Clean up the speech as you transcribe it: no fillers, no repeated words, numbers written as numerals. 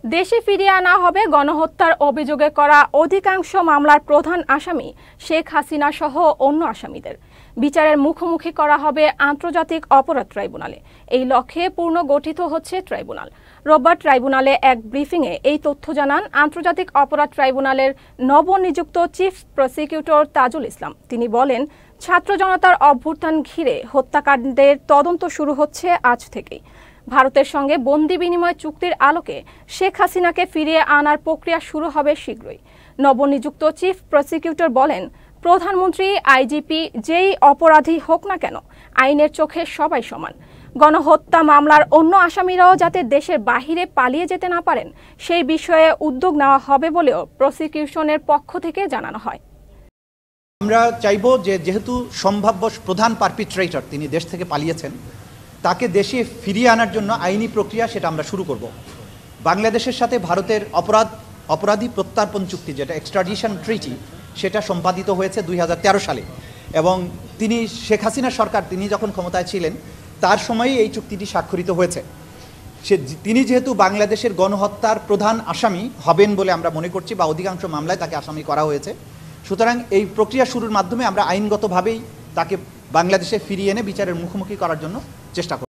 দেশে ফিরিয়ে আনা হবে গণহত্যার অভিযোগে করা অধিকাংশ মামলার প্রধান আসামি শেখ হাসিনা সহ অন্য আসামিদের বিচারের মুখোমুখি করা হবে আন্তর্জাতিক অপরাধ ট্রাইব্যুনালে। এই লক্ষ্যে পুনর্গঠিত হচ্ছে ট্রাইব্যুনাল। রোববার ট্রাইব্যুনালে এক ব্রিফিংয়ে এই তথ্য জানান আন্তর্জাতিক অপরাধ ট্রাইব্যুনালের নবনিযুক্ত চিফ প্রসিকিউটর তাজুল ইসলাম। তিনি বলেন, ছাত্র জনতার অভ্যুত্থান ঘিরে হত্যাকাণ্ডের তদন্ত শুরু হচ্ছে আজ থেকেই। ভারতের সঙ্গে বন্দি বিনিময় চুক্তির আলোকে শেখ হাসিনাকে ফিরিয়ে আনার প্রক্রিয়া শুরু হবে শীঘ্রই। নবনিযুক্ত চিফ প্রসিকিউটর বলেন, প্রধানমন্ত্রী, আইজিপি যেই অপরাধী হোক না কেন, আইনের চোখে সবাই সমান। গণহত্যা মামলার অন্য আসামিরাও যাতে দেশের বাহিরে পালিয়ে যেতে না পারেন সেই বিষয়ে উদ্যোগ নেওয়া হবে বলেও প্রসিকিউশনের পক্ষ থেকে জানানো হয়। আমরা চাইব যে যেহেতু সম্ভাব্য প্রধান পারপিট্রেটর তিনি দেশ থেকে পালিয়েছেন, তাকে দেশে ফিরিয়ে আনার জন্য আইনি প্রক্রিয়া সেটা আমরা শুরু করব। বাংলাদেশের সাথে ভারতের অপরাধী প্রত্যার্পণ চুক্তি, যেটা এক্সট্রাডিশন ট্রিটি, সেটা সম্পাদিত হয়েছে 2013 সালে এবং তিনি শেখ হাসিনা সরকার তিনি যখন ক্ষমতায় ছিলেন তার সময়ই এই চুক্তিটি স্বাক্ষরিত হয়েছে। তিনি যেহেতু বাংলাদেশের গণহত্যার প্রধান আসামি হবেন বলে আমরা মনে করছি, বা অধিকাংশ মামলায় তাকে আসামি করা হয়েছে, সুতরাং এই প্রক্রিয়া শুরুর মাধ্যমে আমরা আইনগতভাবেই তাকে বাংলাদেশে ফিরিয়ে এনে বিচারের মুখোমুখি করার জন্য চেষ্টা করব।